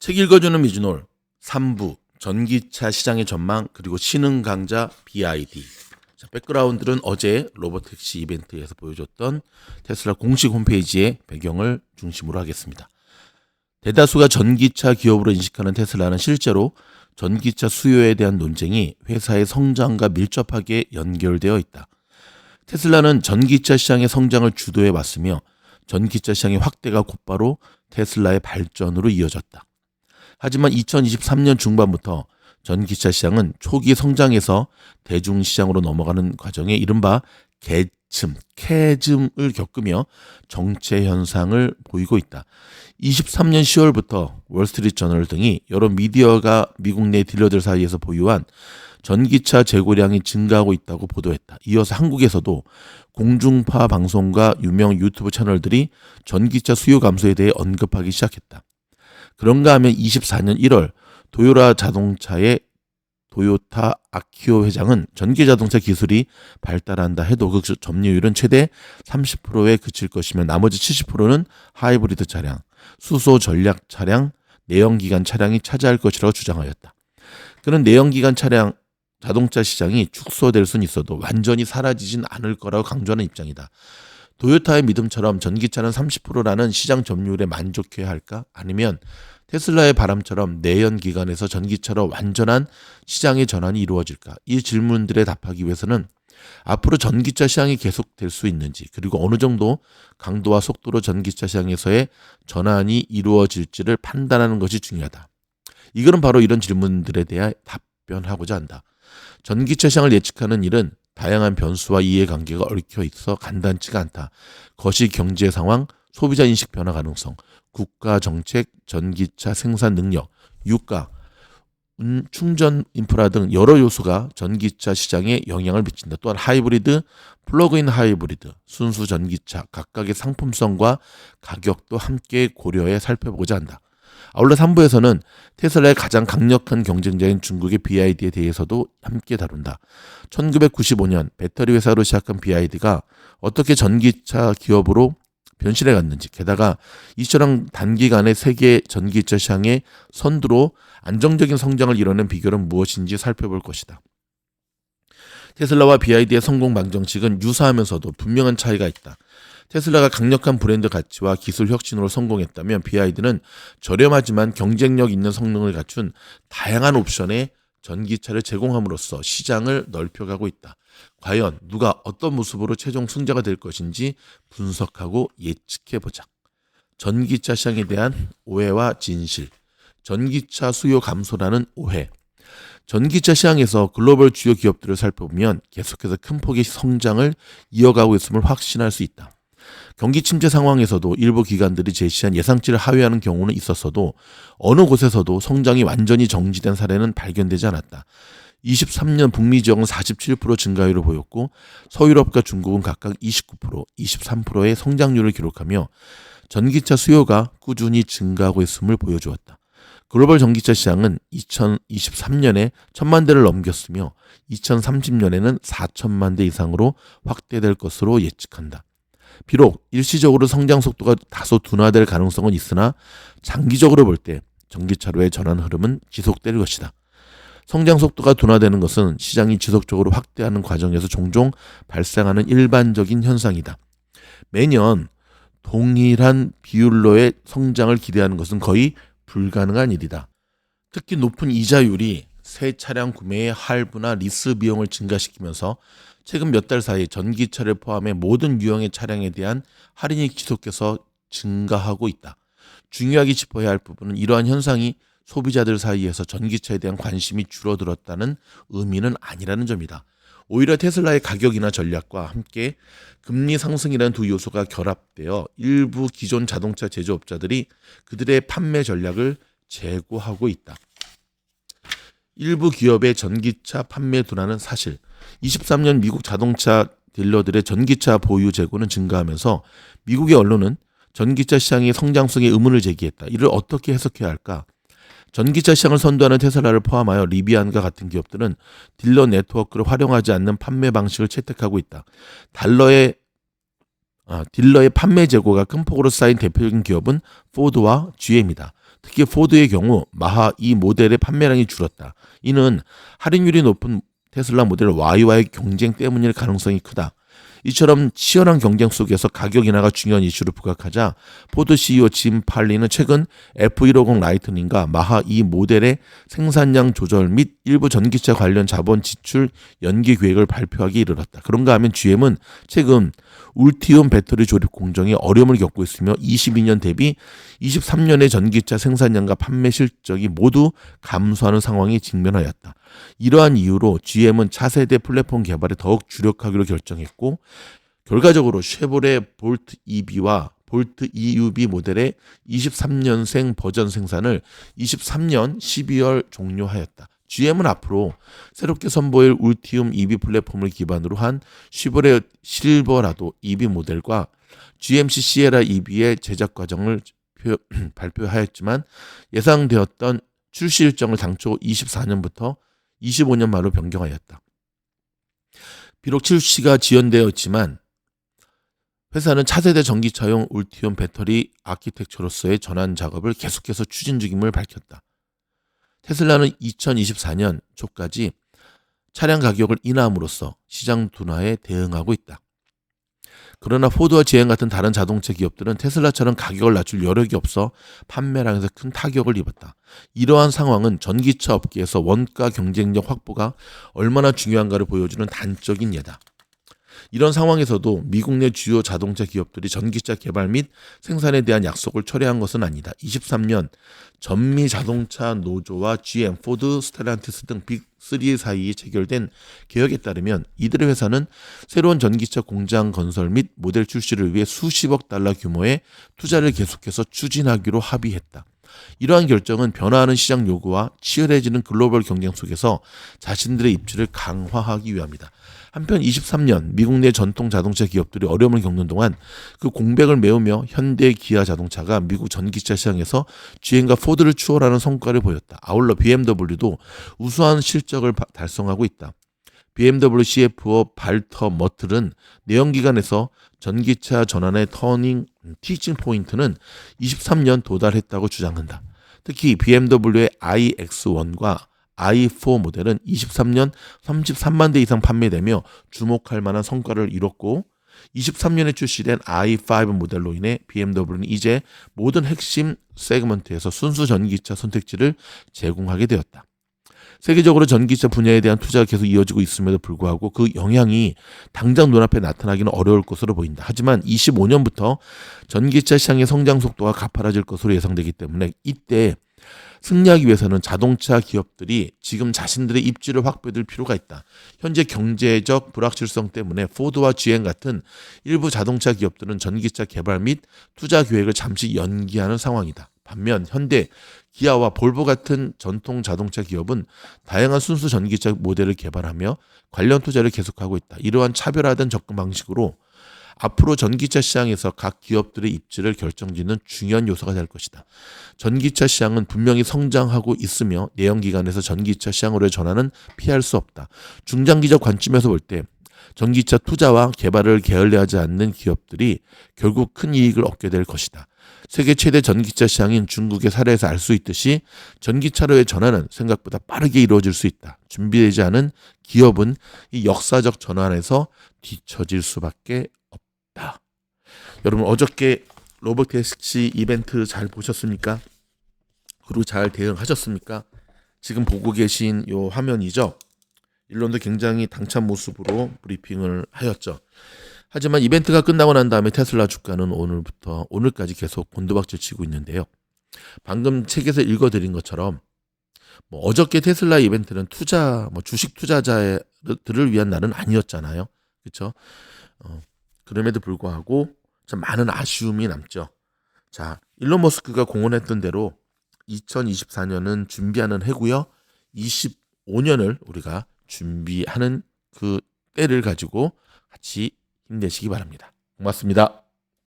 책 읽어주는 미주놀 3부 전기차 시장의 전망 그리고 신흥 강자 BYD. 자, 백그라운드는 어제 로보택시 이벤트에서 보여줬던 테슬라 공식 홈페이지의 배경을 중심으로 하겠습니다. 대다수가 전기차 기업으로 인식하는 테슬라는 실제로 전기차 수요에 대한 논쟁이 회사의 성장과 밀접하게 연결되어 있다. 테슬라는 전기차 시장의 성장을 주도해 왔으며 전기차 시장의 확대가 곧바로 테슬라의 발전으로 이어졌다. 하지만 2023년 중반부터 전기차 시장은 초기 성장에서 대중시장으로 넘어가는 과정에 이른바 캐즘을 겪으며 정체 현상을 보이고 있다. 23년 10월부터 월스트리트저널 등이 여러 미디어가 미국 내 딜러들 사이에서 보유한 전기차 재고량이 증가하고 있다고 보도했다. 이어서 한국에서도 공중파 방송과 유명 유튜브 채널들이 전기차 수요 감소에 대해 언급하기 시작했다. 그런가 하면 24년 1월 도요타 자동차의 도요타 아키오 회장은 전기자동차 기술이 발달한다 해도 그 점유율은 최대 30%에 그칠 것이며 나머지 70%는 하이브리드 차량, 수소 전략 차량, 내연기관 차량이 차지할 것이라고 주장하였다. 그는 내연기관 차량 자동차 시장이 축소될 수는 있어도 완전히 사라지진 않을 거라고 강조하는 입장이다. 도요타의 믿음처럼 전기차는 30%라는 시장 점유율에 만족해야 할까? 아니면 테슬라의 바람처럼 내연기관에서 전기차로 완전한 시장의 전환이 이루어질까? 이 질문들에 답하기 위해서는 앞으로 전기차 시장이 계속될 수 있는지 그리고 어느 정도 강도와 속도로 전기차 시장에서의 전환이 이루어질지를 판단하는 것이 중요하다. 이거는 바로 이런 질문들에 대해 답변하고자 한다. 전기차 시장을 예측하는 일은 다양한 변수와 이해관계가 얽혀 있어 간단치가 않다. 거시 경제 상황, 소비자 인식 변화 가능성, 국가 정책, 전기차 생산 능력, 유가, 충전 인프라 등 여러 요소가 전기차 시장에 영향을 미친다. 또한 하이브리드, 플러그인 하이브리드, 순수 전기차 각각의 상품성과 가격도 함께 고려해 살펴보고자 한다. 아울러 3부에서는 테슬라의 가장 강력한 경쟁자인 중국의 BYD에 대해서도 함께 다룬다. 1995년 배터리 회사로 시작한 BYD가 어떻게 전기차 기업으로 변신해 갔는지, 게다가 이처럼 단기간에 세계 전기차 시장의 선두로 안정적인 성장을 이뤄낸 비결은 무엇인지 살펴볼 것이다. 테슬라와 BYD의 성공 방정식은 유사하면서도 분명한 차이가 있다. 테슬라가 강력한 브랜드 가치와 기술 혁신으로 성공했다면 BYD는 저렴하지만 경쟁력 있는 성능을 갖춘 다양한 옵션의 전기차를 제공함으로써 시장을 넓혀가고 있다. 과연 누가 어떤 모습으로 최종 승자가 될 것인지 분석하고 예측해보자. 전기차 시장에 대한 오해와 진실. 전기차 수요 감소라는 오해. 전기차 시장에서 글로벌 주요 기업들을 살펴보면 계속해서 큰 폭의 성장을 이어가고 있음을 확신할 수 있다. 경기 침체 상황에서도 일부 기관들이 제시한 예상치를 하회하는 경우는 있었어도 어느 곳에서도 성장이 완전히 정지된 사례는 발견되지 않았다. 23년 북미 지역은 47% 증가율을 보였고 서유럽과 중국은 각각 29%, 23%의 성장률을 기록하며 전기차 수요가 꾸준히 증가하고 있음을 보여주었다. 글로벌 전기차 시장은 2023년에 1,000만 대를 넘겼으며 2030년에는 4,000만 대 이상으로 확대될 것으로 예측한다. 비록 일시적으로 성장 속도가 다소 둔화될 가능성은 있으나 장기적으로 볼 때 전기차로의 전환 흐름은 지속될 것이다. 성장 속도가 둔화되는 것은 시장이 지속적으로 확대하는 과정에서 종종 발생하는 일반적인 현상이다. 매년 동일한 비율로의 성장을 기대하는 것은 거의 불가능한 일이다. 특히 높은 이자율이 새 차량 구매의 할부나 리스 비용을 증가시키면서 최근 몇 달 사이 전기차를 포함해 모든 유형의 차량에 대한 할인이 지속해서 증가하고 있다. 중요하게 짚어야 할 부분은 이러한 현상이 소비자들 사이에서 전기차에 대한 관심이 줄어들었다는 의미는 아니라는 점이다. 오히려 테슬라의 가격이나 전략과 함께 금리 상승이라는 두 요소가 결합되어 일부 기존 자동차 제조업자들이 그들의 판매 전략을 재고하고 있다. 일부 기업의 전기차 판매 둔화는 사실. 23년 미국 자동차 딜러들의 전기차 보유 재고는 증가하면서 미국의 언론은 전기차 시장의 성장성에 의문을 제기했다. 이를 어떻게 해석해야 할까? 전기차 시장을 선도하는 테슬라를 포함하여 리비안과 같은 기업들은 딜러 네트워크를 활용하지 않는 판매 방식을 채택하고 있다. 딜러의 판매 재고가 큰 폭으로 쌓인 대표적인 기업은 포드와 GM이다. 특히 포드의 경우 마하 2 모델의 판매량이 줄었다. 이는 할인율이 높은 테슬라 모델 Y와의 경쟁 때문일 가능성이 크다. 이처럼 치열한 경쟁 속에서 가격 인하가 중요한 이슈로 부각하자 포드 CEO 짐 팔리는 최근 F150 라이트닝과 마하 2 모델의 생산량 조절 및 일부 전기차 관련 자본 지출 연기 계획을 발표하기 이르렀다. 그런가 하면 GM은 최근 울티움 배터리 조립 공정에 어려움을 겪고 있으며 22년 대비 23년의 전기차 생산량과 판매 실적이 모두 감소하는 상황에 직면하였다. 이러한 이유로 GM은 차세대 플랫폼 개발에 더욱 주력하기로 결정했고 결과적으로 쉐보레 볼트 EV와 볼트 EUV 모델의 23년생 버전 생산을 23년 12월 종료하였다. GM은 앞으로 새롭게 선보일 울티움 EV 플랫폼을 기반으로 한 쉐보레 실버라도 EV 모델과 GMC 시에라 EV의 제작 과정을 발표하였지만 예상되었던 출시 일정을 당초 24년부터 25년 말로 변경하였다. 비록 출시가 지연되었지만 회사는 차세대 전기차용 울티움 배터리 아키텍처로서의 전환 작업을 계속해서 추진 중임을 밝혔다. 테슬라는 2024년 초까지 차량 가격을 인하함으로써 시장 둔화에 대응하고 있다. 그러나 포드와 GM 같은 다른 자동차 기업들은 테슬라처럼 가격을 낮출 여력이 없어 판매량에서 큰 타격을 입었다. 이러한 상황은 전기차 업계에서 원가 경쟁력 확보가 얼마나 중요한가를 보여주는 단적인 예다. 이런 상황에서도 미국 내 주요 자동차 기업들이 전기차 개발 및 생산에 대한 약속을 철회한 것은 아니다. 23년 전미 자동차 노조와 GM, 포드, 스텔란티스 등 빅3 사이에 체결된 계약에 따르면 이들의 회사는 새로운 전기차 공장 건설 및 모델 출시를 위해 수십억 달러 규모의 투자를 계속해서 추진하기로 합의했다. 이러한 결정은 변화하는 시장 요구와 치열해지는 글로벌 경쟁 속에서 자신들의 입지를 강화하기 위함이다. 한편 23년 미국 내 전통 자동차 기업들이 어려움을 겪는 동안 그 공백을 메우며 현대, 기아 자동차가 미국 전기차 시장에서 GM과 포드를 추월하는 성과를 보였다. 아울러 BMW도 우수한 실적을 달성하고 있다. BMW CFO 발터 머틀은 내연기관에서 전기차 전환의 티칭 포인트는 23년 도달했다고 주장한다. 특히 BMW의 iX1과 i4 모델은 23년 33만 대 이상 판매되며 주목할 만한 성과를 이뤘고 23년에 출시된 i5 모델로 인해 BMW는 이제 모든 핵심 세그먼트에서 순수 전기차 선택지를 제공하게 되었다. 세계적으로 전기차 분야에 대한 투자가 계속 이어지고 있음에도 불구하고 그 영향이 당장 눈앞에 나타나기는 어려울 것으로 보인다. 하지만 25년부터 전기차 시장의 성장 속도가 가파라질 것으로 예상되기 때문에 이때 승리하기 위해서는 자동차 기업들이 지금 자신들의 입지를 확보해둘 필요가 있다. 현재 경제적 불확실성 때문에 포드와 GM 같은 일부 자동차 기업들은 전기차 개발 및 투자 계획을 잠시 연기하는 상황이다. 반면 현대, 기아와 볼보 같은 전통 자동차 기업은 다양한 순수 전기차 모델을 개발하며 관련 투자를 계속하고 있다. 이러한 차별화된 접근 방식으로 앞으로 전기차 시장에서 각 기업들의 입지를 결정짓는 중요한 요소가 될 것이다. 전기차 시장은 분명히 성장하고 있으며 내연기관에서 전기차 시장으로의 전환은 피할 수 없다. 중장기적 관점에서 볼 때 전기차 투자와 개발을 게을리하지 않는 기업들이 결국 큰 이익을 얻게 될 것이다. 세계 최대 전기차 시장인 중국의 사례에서 알 수 있듯이 전기차로의 전환은 생각보다 빠르게 이루어질 수 있다. 준비되지 않은 기업은 이 역사적 전환에서 뒤처질 수밖에 없다. 여러분 어저께 로보택시 이벤트 잘 보셨습니까? 그리고 잘 대응하셨습니까? 지금 보고 계신 요 화면이죠. 일론도 굉장히 당찬 모습으로 브리핑을 하였죠. 하지만 이벤트가 끝나고 난 다음에 테슬라 주가는 오늘까지 계속 곤두박질 치고 있는데요. 방금 책에서 읽어드린 것처럼 어저께 테슬라 이벤트는 주식 투자자들을 위한 날은 아니었잖아요. 그렇죠? 그럼에도 불구하고 참 많은 아쉬움이 남죠. 자, 일론 머스크가 공언했던 대로 2024년은 준비하는 해고요. 25년을 우리가 준비하는 그 때를 가지고 같이 힘내시기 바랍니다. 고맙습니다.